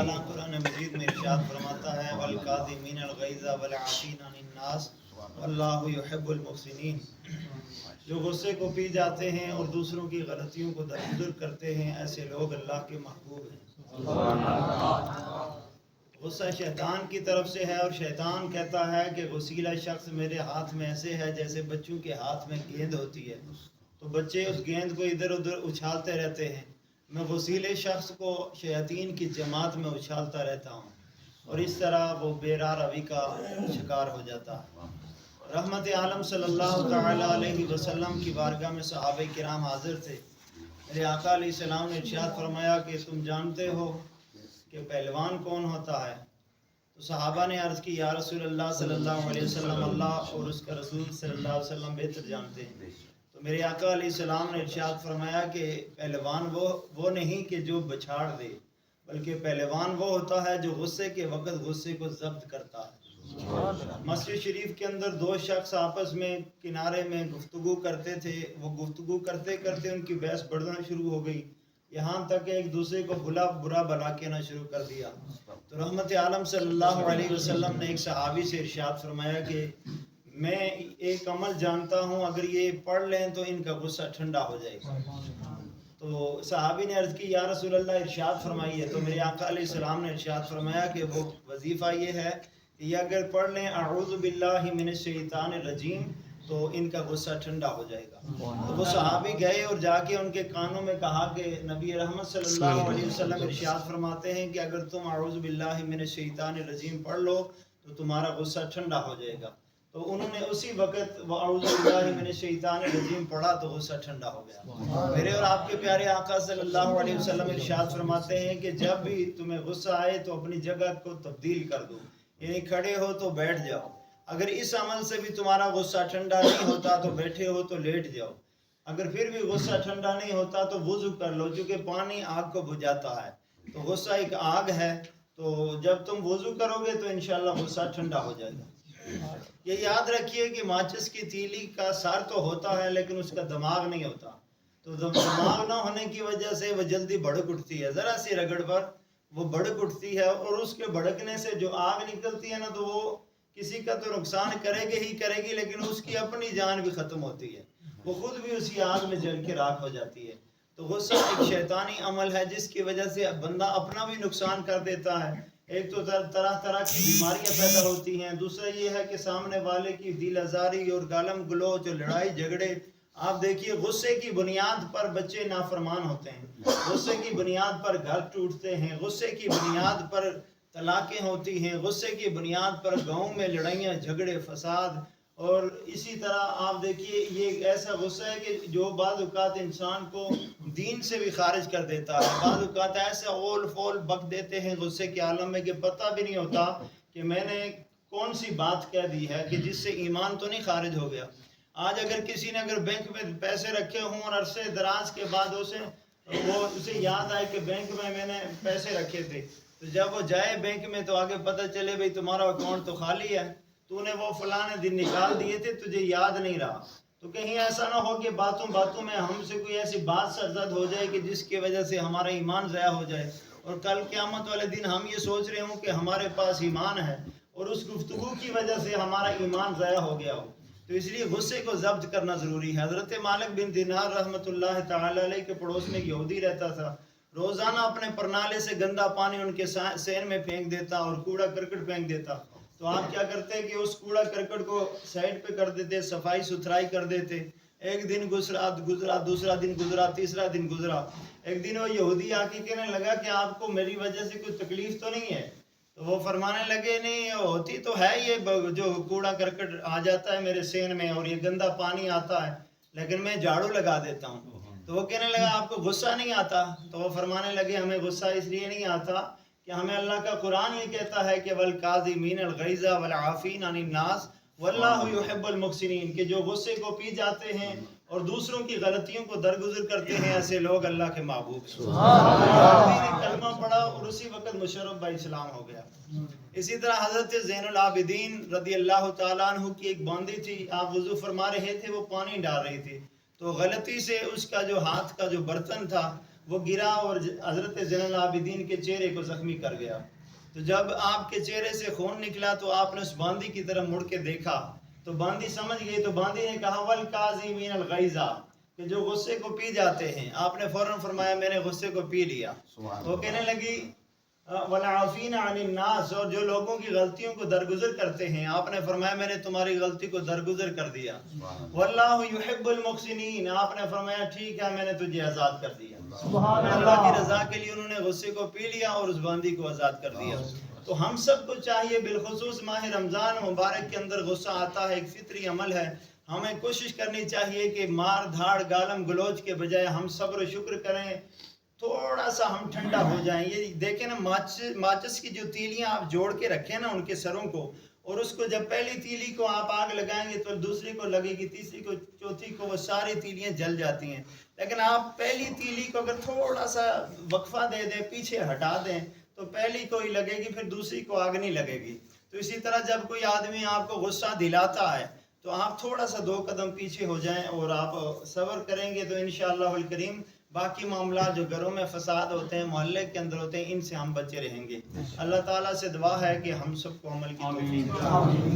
تعالیٰ قرآن مجید میں ارشاد فرماتا ہے والکاظمین الغیظ والعافین عن الناس واللہ یحب المحسنین، جو غصے کو پی جاتے ہیں اور دوسروں کی غلطیوں کو درگزر کرتے ہیں، ایسے لوگ اللہ کے محبوب ہیں۔ غصہ شیطان کی طرف سے ہے، اور شیطان کہتا ہے کہ غصیلا شخص میرے ہاتھ میں ایسے ہے جیسے بچوں کے ہاتھ میں گیند ہوتی ہے، تو بچے اس گیند کو ادھر ادھر اچھالتے رہتے ہیں، میں غصیلے شخص کو شیاطین کی جماعت میں اچھالتا رہتا ہوں، اور اس طرح وہ بے راہ روی کا شکار ہو جاتا ہے۔ رحمت عالم صلی اللہ تعالی علیہ وسلم کی بارگاہ میں صحابہ کرام حاضر تھے۔ میرے آقا علیہ السلام نے ارشاد فرمایا کہ تم جانتے ہو کہ پہلوان کون ہوتا ہے؟ تو صحابہ نے عرض کی یا رسول اللہ صلی اللہ علیہ وسلم، اللہ اور اس کا رسول صلی اللہ علیہ وسلم بہتر جانتے ہیں۔ تو میرے آقا علیہ السلام نے ارشاد فرمایا کہ پہلوان وہ نہیں کہ جو بچھاڑ دے، بلکہ پہلوان وہ ہوتا ہے جو غصے کے وقت غصے کو ضبط کرتا ہے۔ مسجد شریف کے اندر دو شخص آپس میں کنارے میں گفتگو کرتے تھے، وہ گفتگو کرتے کرتے ان کی بحث بڑھنا شروع ہو گئی، یہاں تک کہ ایک دوسرے کو برا بھلا کہنا شروع کر دیا۔ تو رحمت عالم صلی اللہ علیہ وسلم نے ایک صحابی سے ارشاد فرمایا کہ میں ایک عمل جانتا ہوں، اگر یہ پڑھ لیں تو ان کا غصہ ٹھنڈا ہو جائے گا۔ تو صحابی نے عرض کی یا رسول اللہ ارشاد فرمائیے۔ تو میرے آقا علیہ السلام نے ارشاد فرمایا کہ وہ وظیفہ یہ ہے کہ یہ اگر پڑھ لیں اعوذ باللہ من الشیطان الرجیم تو ان کا غصہ ٹھنڈا ہو جائے گا۔ تو وہ صحابی گئے اور جا کے ان کے کانوں میں کہا کہ نبی رحمت صلی اللہ علیہ وسلم ارشاد فرماتے ہیں کہ اگر تم اعوذ باللہ من الشیطان الرجیم پڑھ لو تو تمہارا غصہ ٹھنڈا ہو جائے گا۔ تو انہوں نے اسی وقت وہ اعوذ باللہ من الشیطان الرجیم پڑھا تو غصہ ٹھنڈا ہو گیا۔ میرے اور آپ کے پیارے آقا صلی اللہ علیہ وسلم ارشاد فرماتے ہیں کہ جب بھی تمہیں غصہ آئے تو اپنی جگہ کو تبدیل کر دو، یعنی کھڑے ہو تو بیٹھ جاؤ۔ اگر اس عمل سے بھی تمہارا غصہ ٹھنڈا نہیں ہوتا تو بیٹھے ہو تو لیٹ جاؤ۔ اگر پھر بھی غصہ ٹھنڈا نہیں ہوتا تو وضو کر لو، چونکہ پانی آگ کو بجھاتا ہے، تو غصہ ایک آگ ہے، تو جب تم وضو کرو گے تو انشاءاللہ غصہ ٹھنڈا ہو جائے گا۔ یہ یاد رکھیے کہ ماچس کی تیلی کا سر تو ہوتا ہے لیکن اس کا دماغ نہیں ہوتا، تو دماغ نہ ہونے کی وجہ سے وہ جلدی بھڑک اٹھتی ہے، ذرا سی رگڑ پر وہ بھڑک اٹھتی ہے، اور اس کے بھڑکنے سے جو آگ نکلتی ہے نا تو وہ کسی کا تو نقصان کرے گی لیکن اس کی اپنی جان بھی ختم ہوتی ہے، وہ خود بھی اسی آگ میں جل کے راکھ ہو جاتی ہے۔ تو غصہ ایک شیطانی عمل ہے جس کی وجہ سے بندہ اپنا بھی نقصان کر دیتا ہے۔ ایک تو طرح طرح کی بیماریاں پیدا ہوتی ہیں، دوسرا یہ ہے کہ سامنے والے کی دل آزاری اور گالم گلوچ اور لڑائی جھگڑے۔ آپ دیکھیے غصے کی بنیاد پر بچے نافرمان ہوتے ہیں، غصے کی بنیاد پر گھر ٹوٹتے ہیں، غصے کی بنیاد پر طلاقیں ہوتی ہیں، غصے کی بنیاد پر گاؤں میں لڑائیاں جھگڑے فساد، اور اسی طرح آپ دیکھیے یہ ایک ایسا غصہ ہے کہ جو بعض اوقات انسان کو دین سے بھی خارج کر دیتا ہے۔ بعض اوقات ایسا اول فول بک دیتے ہیں غصے کے عالم میں کہ پتہ بھی نہیں ہوتا کہ میں نے کون سی بات کہہ دی ہے کہ جس سے ایمان تو نہیں خارج ہو گیا۔ آج اگر کسی نے بینک میں پیسے رکھے ہوں اور عرصے دراز کے بعد اسے یاد آئے کہ بینک میں نے پیسے رکھے تھے، تو جب وہ جائے بینک میں تو آگے پتہ چلے بھئی تمہارا اکاؤنٹ تو خالی ہے، تو نے وہ فلانے دن نکال دیے تھے، تجھے یاد نہیں رہا۔ تو کہیں ایسا نہ ہو کہ باتوں میں ہم سے کوئی ایسی بات سرزد ہو جائے کہ جس کی وجہ سے ہمارا ایمان ضائع ہو جائے، اور کل قیامت والے دن ہم یہ سوچ رہے ہوں کہ ہمارے پاس ایمان ہے اور اس گفتگو کی وجہ سے ہمارا ایمان ضائع ہو گیا ہو۔ تو اس لیے غصے کو ضبط کرنا ضروری ہے۔ حضرت مالک بن دینار رحمۃ اللہ تعالی علیہ کے پڑوس میں یہودی رہتا تھا، روزانہ اپنے پرنالے سے گندا پانی ان کے سین میں پھینک دیتا اور کوڑا کرکٹ پھینک دیتا۔ تو آپ کیا کرتے کہ اس کوڑا کرکٹ کو سائڈ پہ کر دیتے، صفائی ستھرائی کر دیتے۔ ایک دن گزرا، دوسرا دن گزرا، تیسرا دن گزرا، ایک دن وہ یہودی آ کے کہنے لگا کہ آپ کو میری وجہ سے کوئی تکلیف تو نہیں ہے؟ تو وہ فرمانے لگے نہیں ہوتی تو ہے، یہ جو کوڑا کرکٹ آ جاتا ہے میرے سین میں اور یہ گندا پانی آتا ہے، لیکن میں جھاڑو لگا دیتا ہوں۔ تو وہ کہنے لگا آپ کو غصہ نہیں آتا؟ تو وہ فرمانے لگے ہمیں غصہ اس لیے نہیں آتا کہ ہمیں اللہ کا قرآن یہ کہتا ہے کہ والکاظمین الغیظ والعافین عن الناس واللہ یحب المحسنین، کہ جو غصے کو پی جاتے ہیں اور دوسروں کی غلطیوں کو درگزر کرتے ہیں، ایسے لوگ اللہ کے محبوب ہیں۔ کلمہ پڑھا اور اسی وقت مشرف با اسلام ہو گیا۔ اسی طرح حضرت زین العابدین رضی اللہ تعالیٰ عنہ کی ایک باندی تھی، آپ وضو فرما رہے تھے، وہ پانی ڈال رہی تھی، تو غلطی سے اس کا جو ہاتھ کا جو برتن تھا وہ گرا اور حضرت زین العابدین کے چہرے کو زخمی کر گیا. تو جب آپ کے چہرے سے خون نکلا تو آپ نے اس باندی کی طرف مڑ کے دیکھا تو باندی سمجھ گئی. تو باندی نے کہا والکاظمین الغیظ کہ جو غصے کو پی جاتے ہیں. آپ نے فوراً فرمایا میں نے غصے کو پی لیا. وہ کہنے لگی والعافین عن الناس اور جو لوگوں کی غلطیوں کو درگزر کرتے ہیں. آپ نے فرمایا میں نے تمہاری غلطی کو درگزر کر دیا. واللہ یحب المحسنین آپ نے فرمایا ٹھیک ہے میں نے تجھے آزاد کر دیا. اللہ کی رضا کے لیے انہوں نے غصے کو پی لیا اور اس باندی کو آزاد کر دیا. تو ہم سب کو چاہیے بالخصوص ماہ رمضان مبارک کے اندر غصہ آتا ہے, ایک فطری عمل ہے. ہمیں کوشش کرنی چاہیے کہ مار دھاڑ گالم گلوچ کے بجائے ہم صبر و شکر کریں, تھوڑا سا ہم ٹھنڈا ہو جائیں. یہ دیکھیں نا ماچس کی جو تیلیاں آپ جوڑ کے رکھیں نا ان کے سروں کو, اور اس کو جب پہلی تیلی کو آپ آگ لگائیں گے تو دوسری کو لگے گی, تیسری کو, چوتھی کو, وہ ساری تیلیاں جل جاتی ہیں. لیکن آپ پہلی تیلی کو اگر تھوڑا سا وقفہ دے دیں, پیچھے ہٹا دیں تو پہلی کو ہی لگے گی, پھر دوسری کو آگ نہیں لگے گی. تو اسی طرح جب کوئی آدمی آپ کو غصہ دلاتا ہے تو آپ تھوڑا سا 2 قدم پیچھے ہو جائیں اور آپ صبر کریں گے تو انشاءاللہ الکریم باقی معاملات جو گھروں میں فساد ہوتے ہیں, محلے کے اندر ہوتے ہیں, ان سے ہم بچے رہیں گے. اللہ تعالیٰ سے دعا ہے کہ ہم سب کو عمل کی توفیق دے.